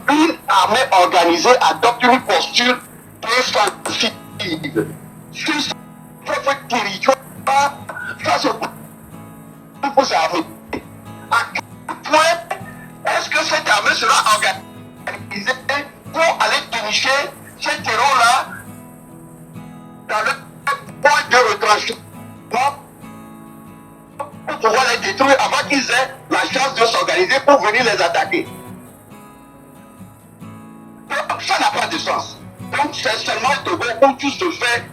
une armée organisée adopte une posture défensive sur son propre territoire face aux groupes armés. À quel point est-ce que cette armée sera organisée pour aller dénicher ces terrors-là dans le point de retranchement pour pouvoir les détruire avant qu'ils aient la chance de s'organiser pour venir les attaquer? Donc, ça n'a pas de sens. Donc c'est seulement au Togo où tout se fait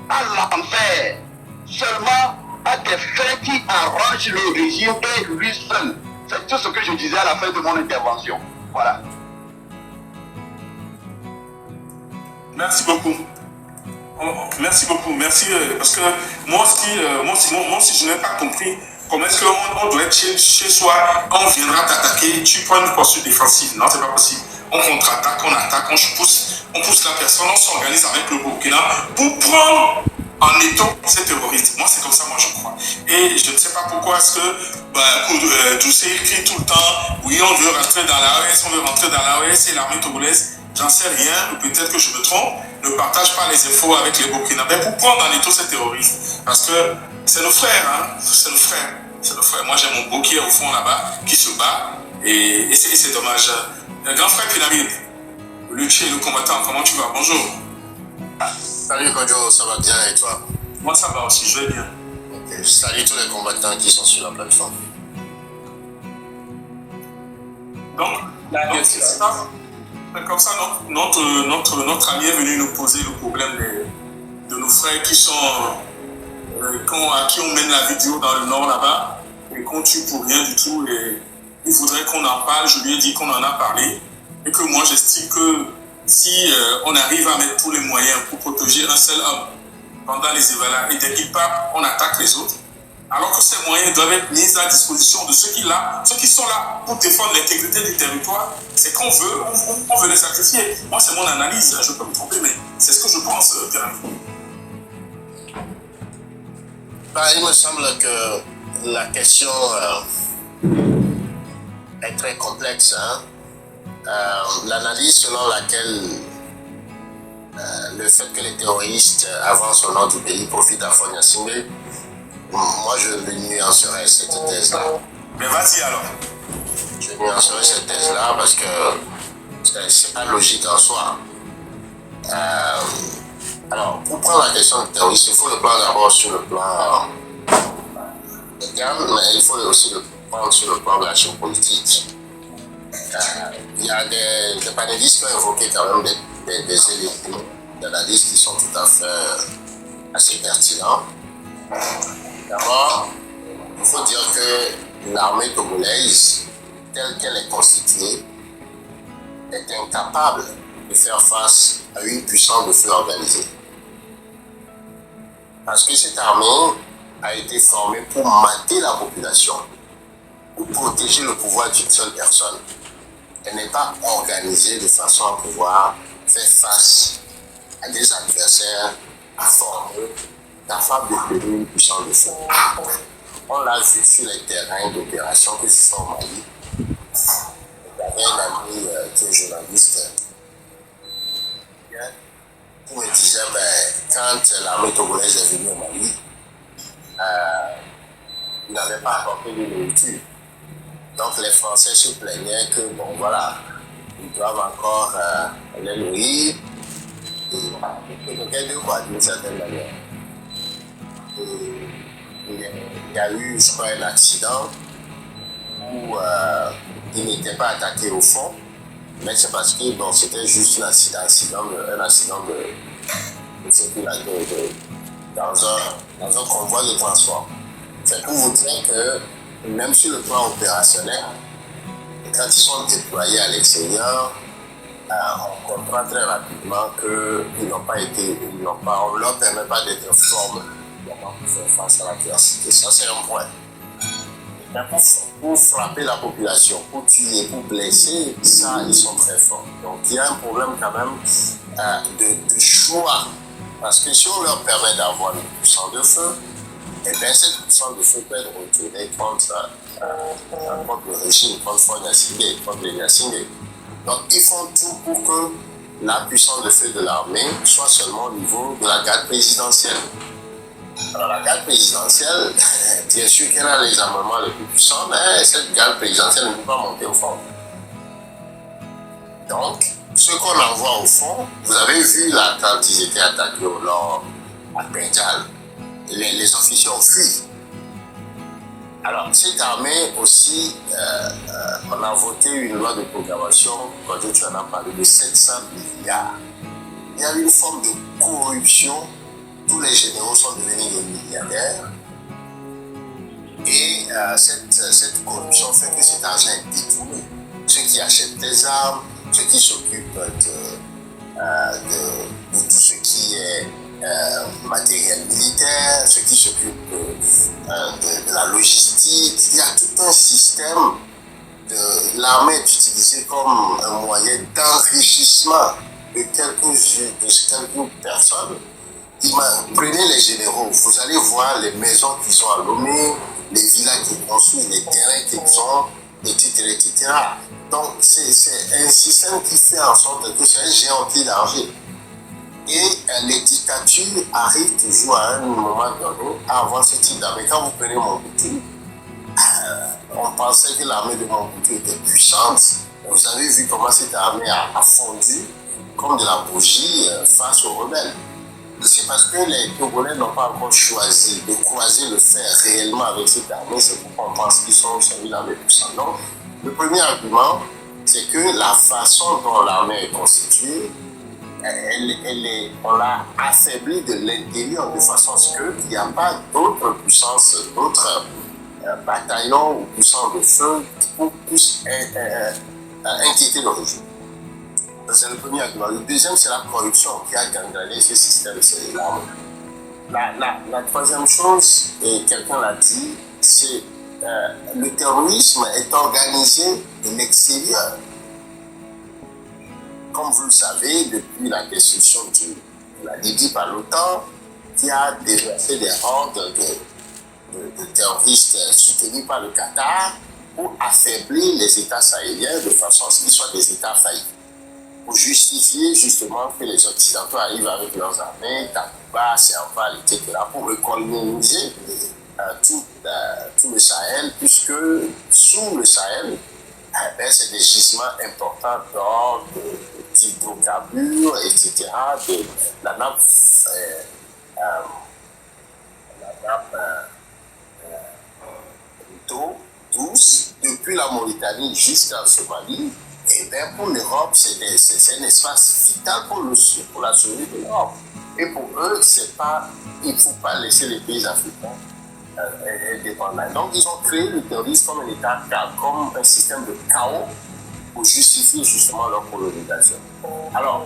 à l'envers, seulement à des faits qui arrangent le régime et lui seul. C'est tout ce que je disais à la fin de mon intervention. Voilà. Merci beaucoup. Merci beaucoup. Merci parce que moi aussi, je n'ai pas compris comment est-ce qu'on doit être chez soi, on viendra t'attaquer, tu prends une posture défensive. Non, c'est pas possible. On contre-attaque, on attaque, on pousse la personne, on s'organise avec le Burkina pour prendre en étau ces terroristes. Moi, c'est comme ça, moi, je crois. Et je ne sais pas pourquoi est-ce que Doucet écrit tout le temps, oui, on veut rentrer dans l'AES, on veut rentrer dans l'AES et l'armée togolaise. J'en sais rien, ou peut-être que je me trompe, ne partage pas les infos avec les Burkinabés pour prendre en étau ces terroristes. Parce que c'est nos frères, hein, c'est nos frères. C'est nos frères. Moi, j'ai mon beau qui est au fond là-bas, qui se bat, et c'est dommage. Le grand frère Pyramide, le Tché, le combattant, comment tu vas? Bonjour. Salut Kodjo, ça va bien et toi? Moi ça va aussi, je vais bien. Okay. Salut tous les combattants qui sont sur la plateforme. Donc c'est comme ça notre ami est venu nous poser le problème de nos frères qui sont à qui on mène la vidéo dans le nord là-bas et qu'on tue pour rien du tout, et il faudrait qu'on en parle. Je lui ai dit qu'on en a parlé et que moi j'estime que si on arrive à mettre tous les moyens pour protéger un seul homme pendant les évaluations et dès qu'il part, on attaque les autres, alors que ces moyens doivent être mis à disposition de ceux qui sont là pour défendre l'intégrité du territoire, c'est qu'on veut, on veut les sacrifier. Moi, c'est mon analyse, je peux me tromper, mais c'est ce que je pense, Pyramide. Il me semble que la question est très complexe. Hein? L'analyse selon laquelle le fait que les terroristes avancent au nord du pays profitent à Fonia Singé, moi je le nuancerai cette thèse-là. Mais vas-y alors. Je nuancerai cette thèse-là parce que c'est pas logique en soi. Alors, pour prendre la question du terrorisme, il faut le prendre d'abord sur le plan interne, mais il faut aussi le prendre sur le plan de la géopolitique. Il y a des panélistes qui ont évoqué quand même des éléments d'analyse qui sont tout à fait assez pertinents. D'abord, il faut dire que l'armée togolaise, telle qu'elle est constituée, est incapable de faire face à une puissance de feu organisée. Parce que cette armée a été formée pour mater la population, pour protéger le pouvoir d'une seule personne. Elle n'est pas organisée de façon à pouvoir faire face à des adversaires formés, capables de tenir une puissance de feu. On l'a vu sur les terrains d'opération que ce soit au Mali. Il y avait un ami qui est journaliste qui me disait quand l'armée togolaise est venue au Mali, il n'avait pas apporté de nourriture. Donc les Français se plaignaient que bon voilà, ils doivent encore les nourrir et quelqu'un de quoi d'une certaine manière. Il y a eu, je crois, un accident où il n'était pas attaqué au fond, mais c'est parce que bon, c'était juste un accident de circulation dans un convoi de transport. C'est pour vous dire que même sur le plan opérationnel, quand ils sont déployés à l'extérieur, on comprend très rapidement qu'ils n'ont pas été, on ne leur permet pas d'être formés pour faire face à l'adversité. Ça, c'est un point. Mais pour frapper la population, pour tuer, pour blesser, ça, ils sont très forts. Donc, il y a un problème quand même de choix. Parce que si on leur permet d'avoir une puissance de feu, et bien cette puissance de feu peut être retournée contre le régime, contre Fonia Singé, contre les Niassingé. Donc, ils font tout pour que la puissance de feu de l'armée soit seulement au niveau de la garde présidentielle. Alors, la garde présidentielle, bien sûr qu'elle a les armements les plus puissants, mais cette garde présidentielle ne peut pas monter au front. Donc, ce qu'on envoie au front, vous avez vu là, quand ils étaient attaqués au nord, à Bengal, les officiers ont fui. Alors, cette armée aussi, on a voté une loi de programmation, quand tu en as parlé, de 700 milliards. Il y a une forme de corruption. Tous les généraux sont devenus des milliardaires. Et cette corruption fait que cet argent est détourné. Ceux qui achètent des armes, ceux qui s'occupent de tout ce qui est matériel militaire, ceux qui s'occupent de la logistique. Il y a tout un système. L'armée est utilisée comme un moyen d'enrichissement de quelques personnes. Prenez les généraux, vous allez voir les maisons qu'ils ont à Lomé, les villas qu'ils construisent, les terrains qu'ils ont, etc., etc. Donc, c'est un système qui fait en sorte que c'est un géant d'argent. Et les dictatures arrivent toujours à un moment donné à avoir ce type d'armée. Quand vous prenez Mobutu, on pensait que l'armée de Mobutu était puissante. Vous avez vu comment cette armée a fondu comme de la bougie face aux rebelles. C'est parce que les Togolais n'ont pas encore choisi de croiser le fer réellement avec cette armée. C'est pourquoi on pense qu'ils sont servis l'armée puissante. Donc, le premier argument, c'est que la façon dont l'armée est constituée, on l'a affaiblie de l'intérieur de façon à ce qu'il n'y a pas d'autres puissances, d'autres bataillons ou puissances de feu pour plus inquiéter le régime. C'est le premier argument. Le deuxième, c'est la corruption qui a gangréné ce système. C'est la troisième chose, et quelqu'un l'a dit, c'est le terrorisme est organisé de l'extérieur. Comme vous le savez, depuis la destruction de la Libye par l'OTAN, qui a déversé des hordes de terroristes soutenus par le Qatar pour affaiblir les États sahéliens de façon à ce qu'ils soient des États faillis. Pour justifier justement que les Occidentaux arrivent avec leurs armées, Takuba, Serval, etc., pour recoloniser tout le Sahel, puisque sous le Sahel, c'est des gisements importants d'or, d'hydrocarbures, etc., de la nappe d'eau douce, depuis la Mauritanie jusqu'en Somalie. Et bien pour l'Europe, c'est un espace vital pour la survie de l'Europe. Et pour eux, il ne faut pas laisser les pays africains indépendants. Donc ils ont créé le terrorisme comme un État, comme un système de chaos pour justifier justement leur colonisation. Alors,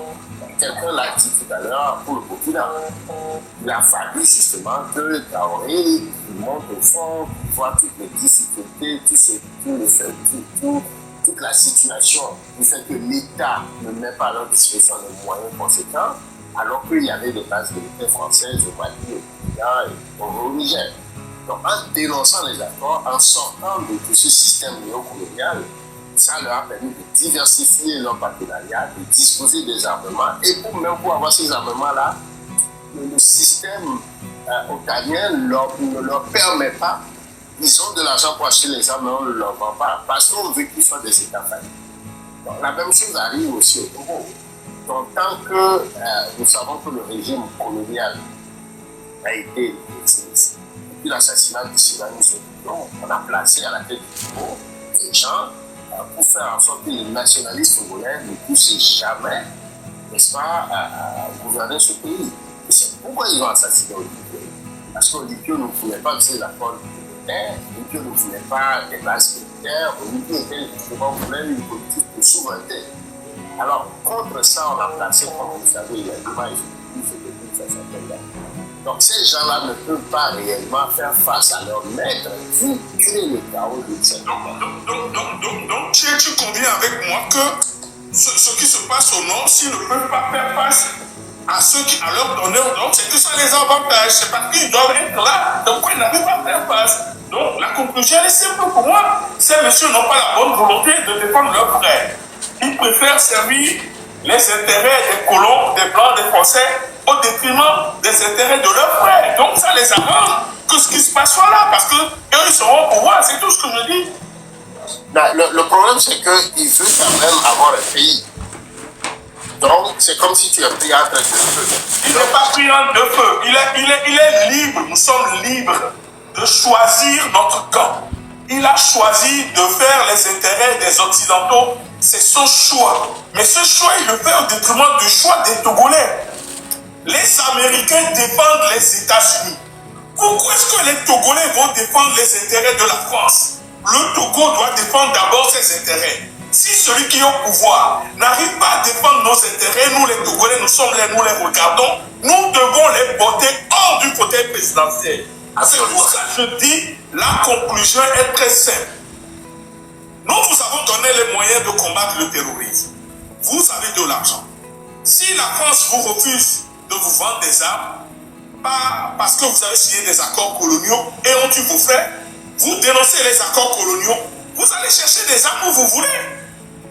quelqu'un l'a dit tout à l'heure pour le Burkina. Il a fallu justement que Traoré monte au fond, voit toutes les difficultés, toute la situation du fait que l'État ne met pas à leur disposition les moyens conséquents, alors qu'il y avait des bases militaires françaises au Mali, au Burkina et au Niger. Donc, en dénonçant les accords, en sortant de tout ce système néocolonial, ça leur a permis de diversifier leur partenariat, de disposer des armements, et même pour avoir ces armements-là, le système otanien ne leur permet pas. Ils ont de l'argent pour acheter les armes, mais on ne leur vend pas, parce qu'on veut qu'ils soient des États faillis. Donc, la même chose arrive aussi au Togo. Donc, tant que nous savons que le régime colonial a été depuis l'assassinat de Silani Sotoudou, on a placé à la tête du Togo des gens pour faire en sorte que les nationalistes togolais ne puissent jamais, n'est-ce pas, gouverner ce pays. Et c'est pourquoi ils ont assassiné Olympio. Parce qu'Olympio ne voulait pas que c'est la forme militaire, Olympio ne voulait pas des bases militaires, Olympio voulait une politique de souveraineté. Alors, contre ça, on a placé, comme vous savez, il y a une image de ça s'appelle. Donc, ces gens-là ne peuvent pas réellement faire face à leur maître qui crée le chaos de cette Donc, tu conviens avec moi que ce qui se passe au nord, s'ils ne peuvent pas faire face à ceux qui, à leur donneur, donc c'est que ça les avantage, c'est parce qu'ils doivent être là, donc ils n'arrivent pas à faire face. Donc, la conclusion est simple pour moi. Ces messieurs n'ont pas la bonne volonté de défendre leurs frères. Ils préfèrent servir les intérêts des colons, des blancs, des français au détriment des intérêts de leurs frères. Donc ça les arrange que ce qui se passe soit là, parce qu'eux, ils seront au pouvoir, c'est tout ce que je dis. Le problème, c'est qu'il veut quand même avoir un pays. Donc, c'est comme si tu es pris entre deux feux. Il n'est pas pris entre deux feux. Il est libre, nous sommes libres de choisir notre camp. Il a choisi de faire les intérêts des Occidentaux. C'est son choix. Mais ce choix, il le fait au détriment du choix des Togolais. Les Américains défendent les États-Unis. Pourquoi est-ce que les Togolais vont défendre les intérêts de la France? Le Togo doit défendre d'abord ses intérêts. Si celui qui est au pouvoir n'arrive pas à défendre nos intérêts, nous les Togolais, nous sommes là, nous les regardons, nous devons les porter hors du fauteuil présidentiel. C'est pour ça que je dis, la conclusion est très simple. Nous vous avons donné les moyens de combattre le terrorisme. Vous avez de l'argent. Si la France vous refuse de vous vendre des armes, pas parce que vous avez signé des accords coloniaux et ont tué vos frères, vous dénoncez les accords coloniaux, vous allez chercher des armes où vous voulez.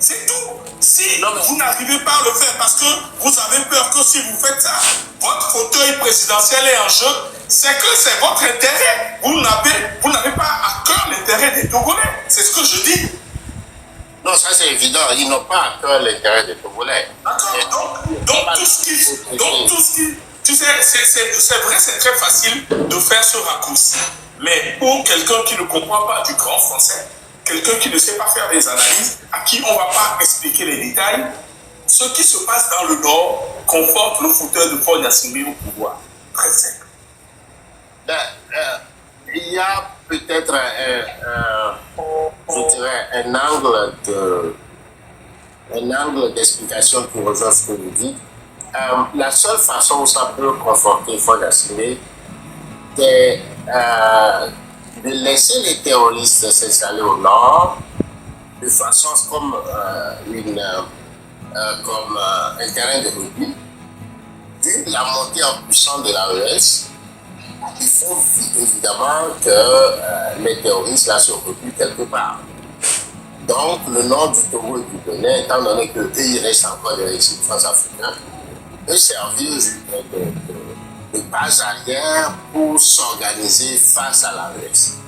C'est tout. Si vous n'arrivez pas à le faire parce que vous avez peur que si vous faites ça, votre fauteuil présidentiel est en jeu, c'est que c'est votre intérêt. Vous n'avez pas à cœur l'intérêt des Togolais. C'est ce que je dis. Non, ça c'est évident. Ils n'ont pas à cœur l'intérêt des Togolais. D'accord. Donc tout ce qui... Tu sais, c'est vrai, c'est très facile de faire ce raccourci. Mais pour quelqu'un qui ne comprend pas du grand français, quelqu'un qui ne sait pas faire des analyses, à qui on ne va pas expliquer les détails, ce qui se passe dans le Nord conforte le fauteuil de Faure Gnassingbé au pouvoir. Très simple. Il y a peut-être un angle d'explication qui rejoint ce que vous dites. La seule façon où ça peut conforter Faure Gnassingbé, c'est de laisser les terroristes s'installer au nord de façon comme un terrain de rugby. Vu la montée en puissance de l'AES, il faut évidemment que les terroristes là se replient quelque part. Donc le nord du Togo et du Bénin, étant donné que eux, ils restent encore des récifs France-africains, peut servir de base arrière pour s'organiser face à l'AES.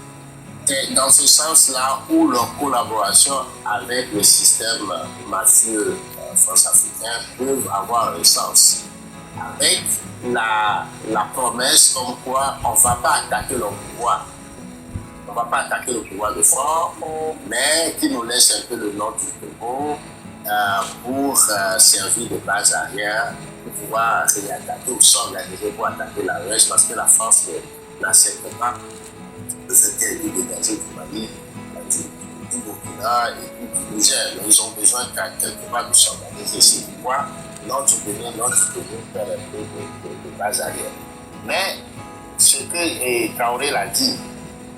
C'est dans ce sens-là où leur collaboration avec le système mafieux france-africain peut avoir un sens. Avec la promesse comme quoi on ne va pas attaquer le pouvoir. On ne va pas attaquer le pouvoir de Faure, mais qui nous laisse un peu le nord du Togo pour servir de base arrière pour pouvoir réattaquer ou s'organiser pour attaquer l'AES parce que la France n'accepte pas le fait qu'elle est dégagée du Mali, du Burkina et du Niger. Mais ils ont besoin quelque part de s'organiser. C'est pourquoi nord du Bénin, nord du Togo faire un peu de base arrière. Mais ce que Traoré l'a dit,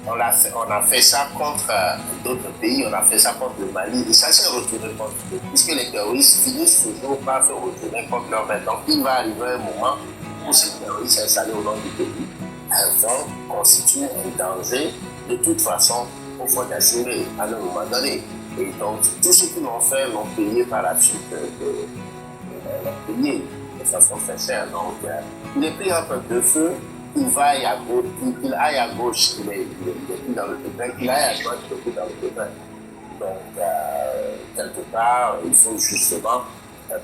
on a fait ça contre d'autres pays, on a fait ça contre le Mali, et ça s'est retourné contre eux, puisque les terroristes finissent toujours par se retourner contre leur maître. Donc il va arriver un moment où ces terroristes installés au nord du pays vont constituer un danger de toute façon au Faure Gnassingbé à un moment donné. Et donc tout ce qu'ils l'ont fait l'ont payé par la suite, l'ont payé de façon sincère. Donc il est pris entre deux feux. Il aille à gauche, il est plus dans le pétrin, il aille à droite, il est plus dans le pétrin. Donc, quelque part, il faut justement,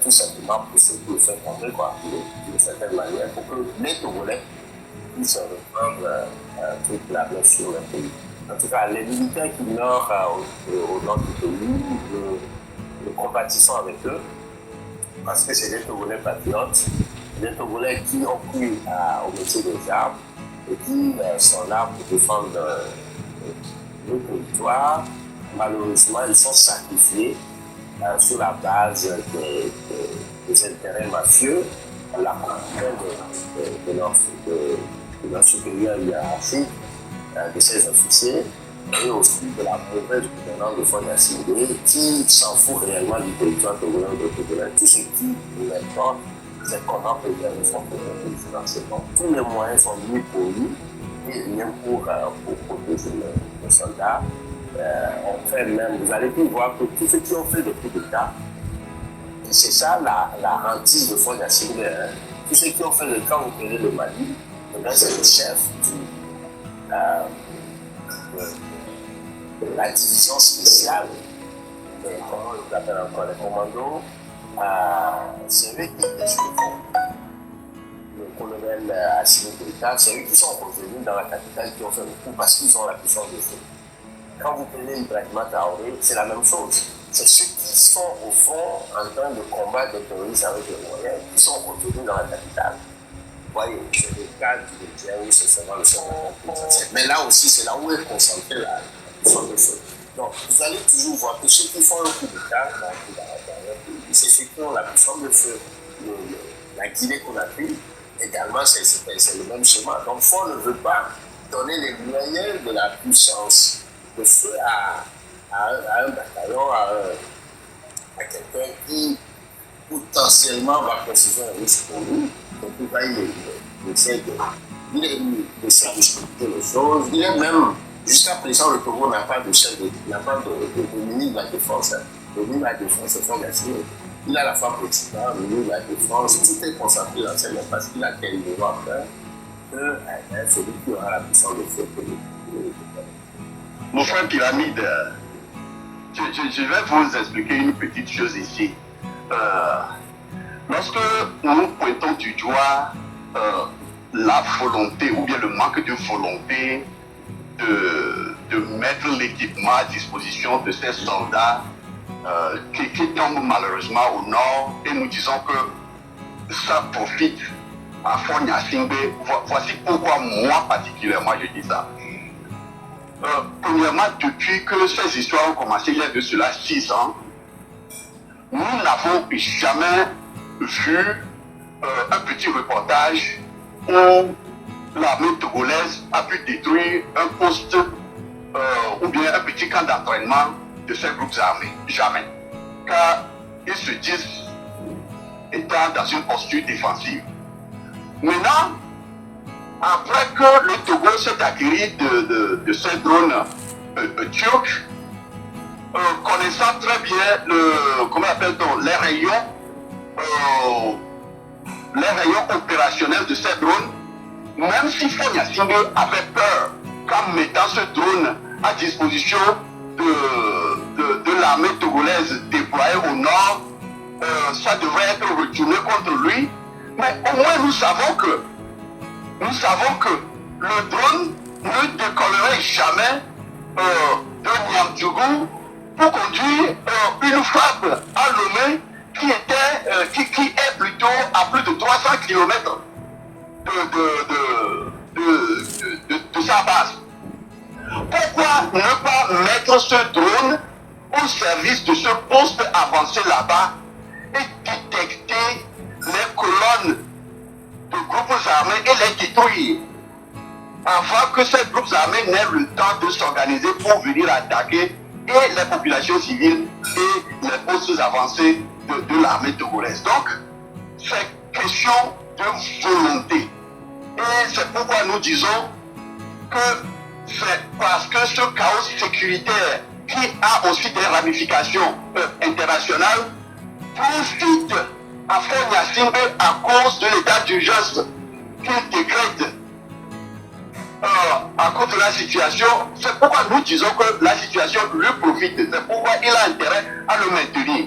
tout simplement, pousser pour le faire tomber, quoi, d'une certaine manière, pour que les Togolais puissent reprendre toute la main sur le pays. En tout cas, les militaires qui meurent au nord du pays, nous compatissons avec eux, parce que c'est des Togolais patriotes. Des Togolais qui ont pris au métier des armes et qui sont là pour défendre le territoire. Malheureusement, ils sont sacrifiés sur la base des intérêts mafieux, la conquête de leur supérieur hiérarchique, de ses officiers, et aussi de la mauvaise gouvernance de Faure Gnassingbé qui s'en fout réellement du territoire togolais ou de Togolais. Tout ce qui nous importe, c'est comment préserver son financement. Tous les moyens sont mis pour lui et rien pour protéger les soldats. On fait même, vous allez plus voir que tous ceux qui ont fait des coups d'État c'est ça la hantise de Fonya Singbe. Hein. Tous ceux qui ont fait le camp opéré le Mali, c'est le chef de la division spéciale, comment on l'appelle encore, les commandos, c'est eux qui étaient sur le fond. Le colonel Assimi Goïta, c'est eux qui sont revenus dans la capitale, qui ont fait le coup parce qu'ils ont la puissance de feu. Quand vous prenez Ibrahima Traoré, c'est la même chose. C'est ceux qui sont au fond en train de combattre des terroristes avec les moyens qui sont revenus dans la capitale. Vous voyez, c'est le cas du métier où c'est seulement le chef de l'État. Mais là aussi, c'est là où est concentrée la puissance de feu. Donc, vous allez toujours voir que ceux qui font un coup d'État dans leur pays, c'est ceux qui ont la puissance de feu. La Guinée-Conakry, également, c'est le même schéma. Donc, Faure ne veut pas donner les moyens de la puissance de feu à un bataillon, à quelqu'un qui potentiellement va constituer un risque pour lui. Donc, il essaie de structurer les choses. Il est même, jusqu'à présent, le Togo n'a pas de chef, n'a pas de ministre de la Défense. Hein. Le ministre de la Défense, c'est Fonya Singbe. Il a la fois président, le ministre de la Défense, tout est concentré dans cette parce qu'il a tellement à faire que c'est lui qui aura la puissance de feu pour lui. Mon frère Pyramide, je vais vous expliquer une petite chose ici. Lorsque nous pointons du doigt la volonté ou bien le manque de volonté de mettre l'équipement à disposition de ces soldats qui tombent malheureusement au nord, et nous disons que ça profite à Fonya Singbe, voici pourquoi moi particulièrement je dis ça. Premièrement, depuis que ces histoires ont commencé il y a de cela 6 ans, nous n'avons jamais vu un petit reportage où l'armée togolaise a pu détruire un poste ou bien un petit camp d'entraînement de ces groupes armés. Jamais. Car ils se disent étant dans une posture défensive. Maintenant, après que le Togo s'est acquis de ces drones turcs, connaissant très bien comment appelle-t-on, les rayons opérationnels de ces drones, même si Fonya Singbe avait peur qu'en mettant ce drone à disposition de l'armée togolaise déployée au nord, ça devrait être retourné contre lui, mais au moins nous savons que le drone ne décollerait jamais de Niamdjougou pour conduire une frappe à Lomé qui est plutôt à plus de 300 km de sa base. Pourquoi ne pas mettre ce drone au service de ce poste avancé là-bas et détecter les colonnes de groupes armés et les détruire avant que ces groupes armés n'aient le temps de s'organiser pour venir attaquer et les populations civiles et les postes avancés de l'armée togolaise. Donc, c'est question de volonté. Et c'est pourquoi nous disons que c'est parce que ce chaos sécuritaire qui a aussi des ramifications internationales profite à Fonya Singbe à cause de l'état d'urgence qu'il décrète à cause de la situation. C'est pourquoi nous disons que la situation lui profite. C'est pourquoi il a intérêt à le maintenir.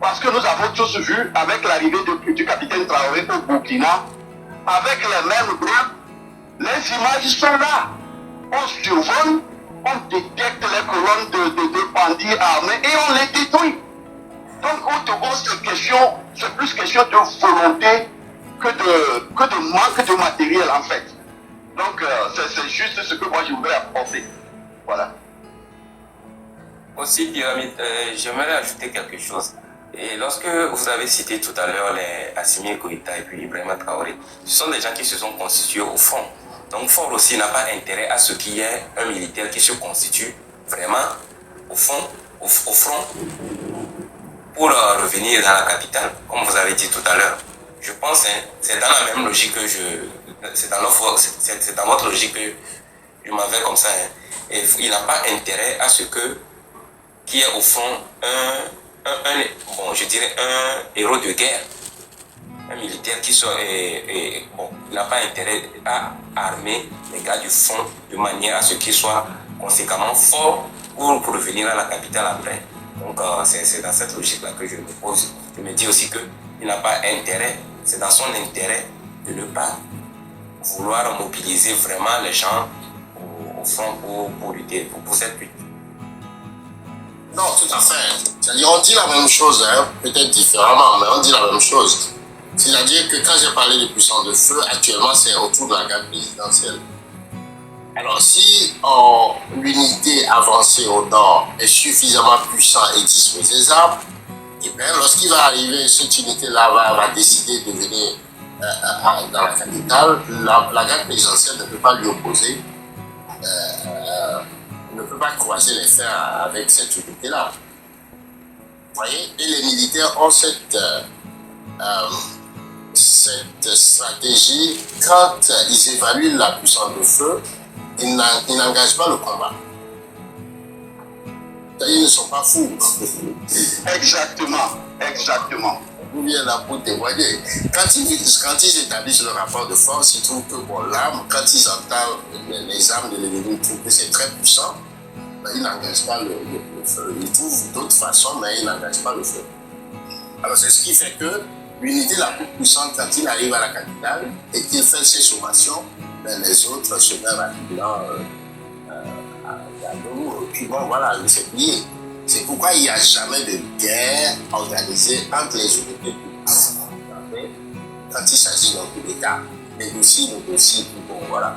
Parce que nous avons tous vu avec l'arrivée du capitaine Traoré au Burkina, avec les mêmes groupes, les images sont là. On survole, on détecte les colonnes de bandits armés et on les détruit. Donc au Togo, c'est plus question de volonté que de manque de matériel en fait. Donc c'est juste ce que moi je voudrais apporter. Voilà. Aussi, Pyramide, j'aimerais ajouter quelque chose. Et lorsque vous avez cité tout à l'heure les Assimi Goïta et puis Ibrahima Traoré, ce sont des gens qui se sont constitués au front. Donc Faure aussi n'a pas intérêt à ce qu'il y ait un militaire qui se constitue vraiment au front pour revenir dans la capitale, comme vous avez dit tout à l'heure. Je pense que c'est dans la même logique que c'est dans votre logique que je m'en vais comme ça. Et il n'a pas intérêt à ce qu'il y ait au fond bon, je dirais un héros de guerre, un militaire qui soit, bon, il n'a pas intérêt à armer les gars du front de manière à ce qu'ils soient conséquemment forts pour revenir à la capitale après. Donc c'est dans cette logique-là que je me pose. Je me dis aussi qu'il n'a pas intérêt, c'est dans son intérêt de ne pas vouloir mobiliser vraiment les gens au front pour lutter, pour cette lutte. Non, tout à fait. C'est-à-dire, on dit la même chose, hein, peut-être différemment, mais on dit la même chose. C'est-à-dire que quand j'ai parlé de puissance de feu, actuellement, c'est autour de la garde présidentielle. Alors, si l'unité avancée au nord est suffisamment puissante et dispose des armes, et bien, lorsqu'il va arriver, cette unité-là va décider de venir dans la capitale, la garde présidentielle ne peut pas lui opposer, ne peut pas croiser les fers avec cette unité-là. Vous voyez? Et les militaires ont cette stratégie, quand ils évaluent la puissance de feu, ils n'engagent pas le combat. Ils ne sont pas fous. Exactement. Vous venez là pour témoigner. Quand ils établissent le rapport de force, ils trouvent que bon, l'arme, quand ils entendent les armes de l'ennemi, ils trouvent que c'est très puissant, ben, ils n'engagent pas le feu. Ils trouvent d'autres façons, mais ils n'engagent pas le feu. Alors c'est ce qui fait que l'unité la plus puissante, quand il arrive à la capitale et qu'il fait ses sommations, ben, les autres se mettent rapidement à dos. Et puis bon, voilà, c'est plié. C'est pourquoi il n'y a jamais de guerre organisée entre les unités publiques. Quand il s'agit d'un coup d'État, négocie, puis bon, voilà.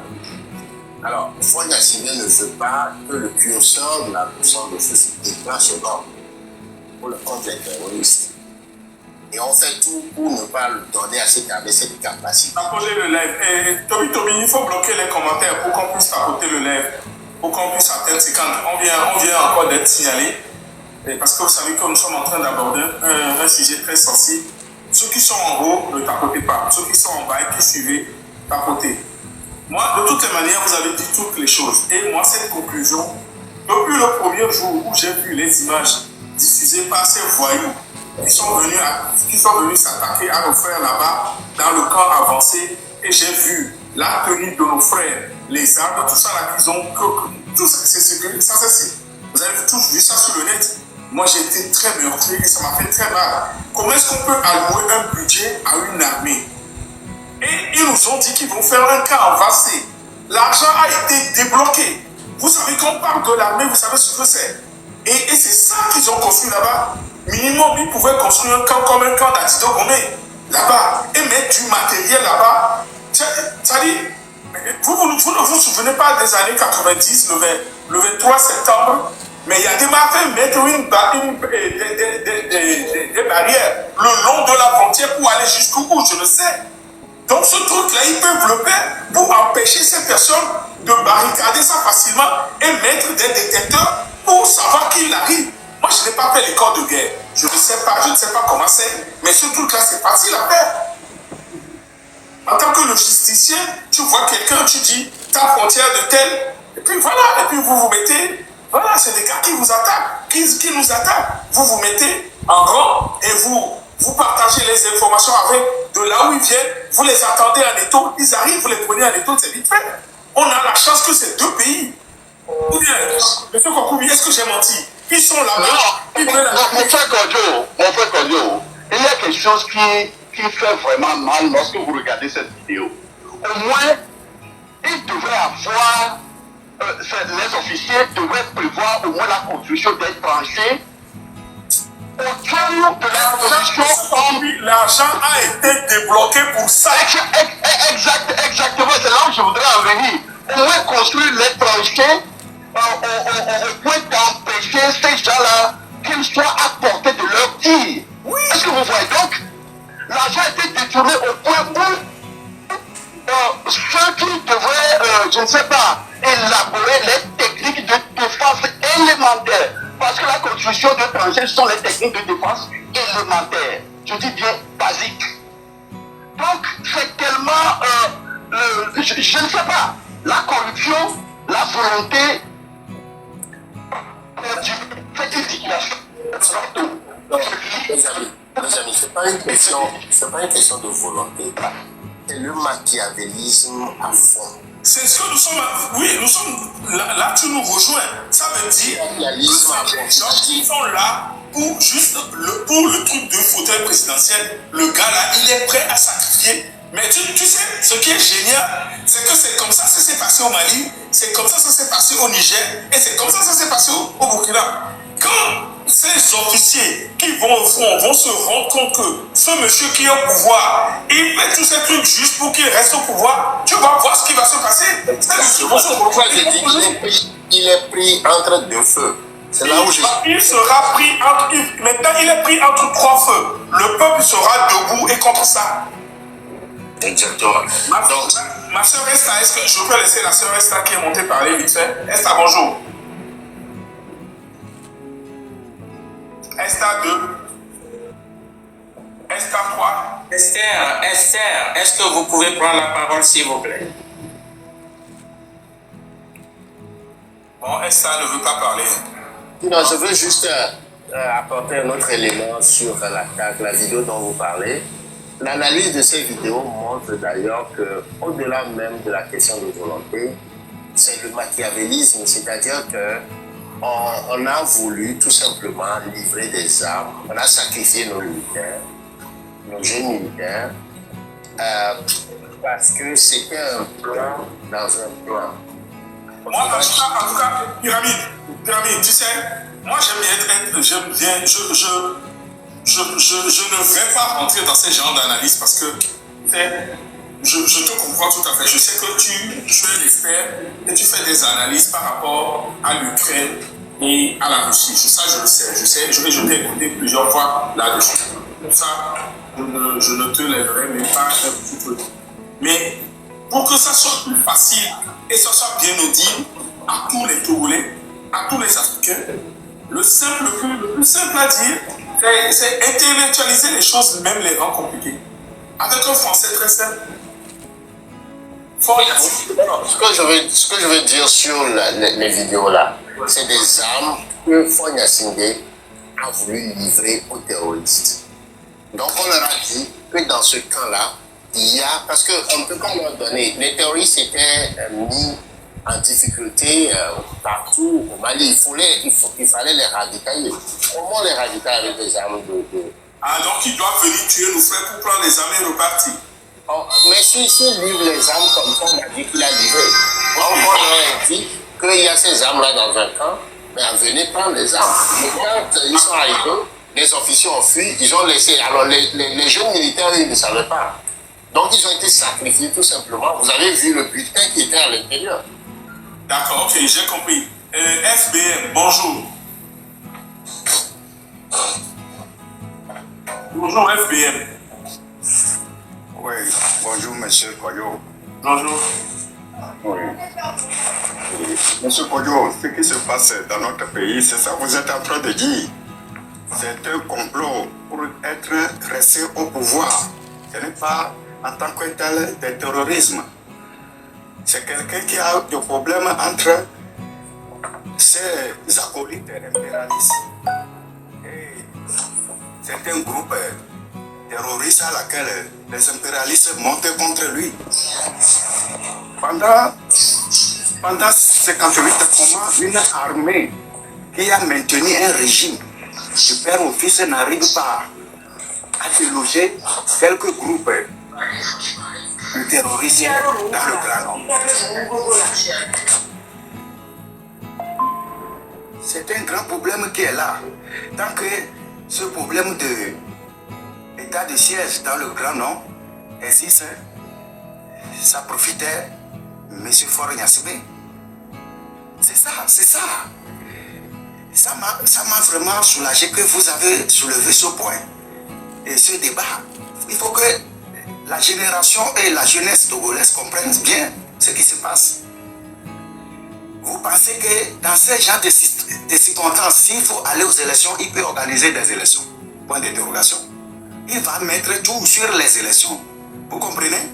Alors, Front National ne veut pas que le curseur de la puissance de feu se déclenche au nord pour le contre les terroristes. Et on fait tout pour ne pas le donner à cette armée cette capacité. Tapoter le live. Toby, il faut bloquer les commentaires pour qu'on puisse tapoter le live, pour qu'on puisse atteindre ces camps. On vient encore d'être signalé. Parce que vous savez que nous sommes en train d'aborder un sujet très sensible. Ceux qui sont en haut, ne tapotez pas. Ceux qui sont en bas et qui suivent, tapotez. Moi, de toutes les manières, vous avez dit toutes les choses. Et moi, cette conclusion, depuis le premier jour où j'ai vu les images diffusées par ces voyous qui sont venus s'attaquer à nos frères là-bas, dans le camp avancé, et j'ai vu la tenue de nos frères, les armes, tout ça là qu'ils ont, tout ça, vous avez tous vu ça sur le net. Moi, j'ai été très meurtri et ça m'a fait très mal. Comment est-ce qu'on peut allouer un budget à une armée? Et ils nous ont dit qu'ils vont faire un camp avancé. L'argent a été débloqué. Vous savez qu'on parle de l'armée, vous savez ce que c'est. Et c'est ça qu'ils ont construit là-bas. Minimum, ils pouvaient construire un camp comme un camp d'Atido Gomé, là-bas, et mettre du matériel là-bas. C'est-à-dire, vous ne vous souvenez pas des années 90, le 23 septembre, mais il y a des marins mettre des barrières le long de la frontière pour aller jusqu'au bout, je le sais. Donc ce truc-là, ils peuvent le faire pour empêcher ces personnes de barricader ça facilement et mettre des détecteurs pour savoir qu'il arrive. Moi, je n'ai pas fait les corps de guerre. Je ne sais pas comment c'est, mais ce truc-là, c'est facile à faire. En tant que logisticien, tu vois quelqu'un, tu dis ta frontière de tel, et puis voilà, et puis vous vous mettez, voilà, c'est des gars qui vous attaquent, qui nous attaquent. Vous vous mettez en rang et vous partagez les informations avec de là où ils viennent, vous les attendez en étau, ils arrivent, vous les prenez en étau, c'est vite fait. On a la chance que c'est deux pays. Ou bien, M. Kokoumi, est-ce que j'ai menti? Ils sont là-bas. Mon frère Cordio, il y a quelque chose qui fait vraiment mal lorsque vous regardez cette vidéo. Au moins, il devrait avoir, les officiers devraient prévoir au moins la construction des tranchées autour de la position. L'argent a été débloqué pour ça. Exactement, c'est là où je voudrais en venir. Au moins construire les tranchées au point d'empêcher ces gens-là qu'ils soient à portée de leur tir. Oui. Est-ce que vous voyez donc? L'argent a été détourné au point où ceux qui devraient, je ne sais pas, élaborer les techniques de défense élémentaires. Parce que la construction de tranchées sont les techniques de défense élémentaires. Je dis bien basiques. Donc, c'est tellement, je ne sais pas, la corruption, la volonté, cette situation, Non, mes amis, c'est pas une question de volonté. C'est le machiavélisme à fond. C'est ce que nous sommes. Oui, nous sommes. Là, tu nous rejoins. Ça veut dire que c'est des gens qui sont là pour juste pour le truc de fauteuil présidentiel. Le gars là, il est prêt à sacrifier. Mais tu sais, ce qui est génial, c'est que c'est comme ça que ça s'est passé au Mali, c'est comme ça que ça s'est passé au Niger, et c'est comme ça que ça s'est passé au Burkina. Quand ces officiers qui vont au front vont se rendre compte que ce monsieur qui est au pouvoir, il fait tous ces trucs juste pour qu'il reste au pouvoir, tu vas voir ce qui va se passer. C'est pourquoi je dis qu'il est pris entre deux feux. C'est là où il sera pris entre. Maintenant, il est pris entre trois feux. Le peuple sera debout et contre ça. Exactement. Ma soeur Esther, est-ce que je peux laisser la soeur Esther qui est montée parler vite fait? Esther, bonjour. Esther 2. Esther 3. Esther, est-ce que vous pouvez prendre la parole, s'il vous plaît? Bon, Esther ne veut pas parler. Non, je veux juste apporter un autre élément sur la vidéo dont vous parlez. L'analyse de ces vidéos montre d'ailleurs qu'au-delà même de la question de volonté, c'est le machiavélisme, c'est-à-dire qu'on a voulu tout simplement livrer des armes, on a sacrifié nos militaires, nos jeunes militaires, parce que c'était un plan dans un plan. Moi, en tout cas, pyramide, tu sais, moi j'aime bien, je ne vais pas rentrer dans ces genres d'analyse parce que je te comprends tout à fait. Je sais que tu es un expert et tu fais des analyses par rapport à l'Ukraine et à la Russie. Ça, je le sais. Je t'ai écouté plusieurs fois là-dessus. Pour ça, je ne te lèverai même pas un petit peu. Mais pour que ça soit plus facile et ça soit bien audible à tous les Togolais, à tous les Africains, le plus simple à dire, c'est intellectualiser les choses, même les rendre compliquées. Avec un français très simple. Ce que je veux dire sur les vidéos là, c'est des armes que Fonya Singé a voulu livrer aux terroristes. Donc on leur a dit que dans ce camp-là, il y a, parce qu'on ne peut pas leur donner, les terroristes étaient mis en difficulté partout au Mali. Il fallait les ravitailler. Comment les ravitailler avec des armes de... Ah, donc ils doivent venir tuer nos frères pour prendre les armes et repartir. Oh, mais s'il livre les armes comme ça, on a dit qu'il a livré. On leur a dit qu'il y a ces armes-là dans un camp, mais venez prendre les armes. Mais quand ils sont arrivés, les officiers ont fui, ils ont laissé. Alors les jeunes militaires, ils ne savaient pas. Donc ils ont été sacrifiés tout simplement. Vous avez vu le butin qui était à l'intérieur. D'accord, ok, j'ai compris. FBM, bonjour. Bonjour FBM. Oui, bonjour Monsieur Koyo. Bonjour. Oui. Monsieur Koyo, ce qui se passe dans notre pays, c'est ça que vous êtes en train de dire. C'est un complot pour être resté au pouvoir. Ce n'est pas en tant que tel de terrorisme. C'est quelqu'un qui a des problèmes entre ses acolytes impérialistes. Et c'est un groupe terroriste à laquelle les impérialistes montaient contre lui. Pendant 58 comment une armée qui a maintenu un régime du père au fils n'arrive pas à déloger quelques groupes de terroristes dans le Grand Nord. C'est un grand problème qui est là. Tant que ce problème d'état de siège dans le Grand Nord existe, ça profitait M. Faure Gnassingbé. C'est ça. Ça m'a vraiment soulagé que vous avez soulevé ce point et ce débat. Il faut que la génération et la jeunesse togolaise comprennent bien ce qui se passe. Vous pensez que dans ce genre de circonstances, s'il faut aller aux élections, il peut organiser des élections. Point d'interrogation. Il va mettre tout sur les élections. Vous comprenez?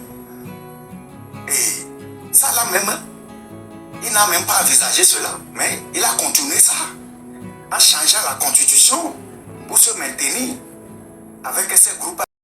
Et ça là même, il n'a même pas envisagé cela. Mais il a continué ça. En changeant la constitution pour se maintenir avec ces groupes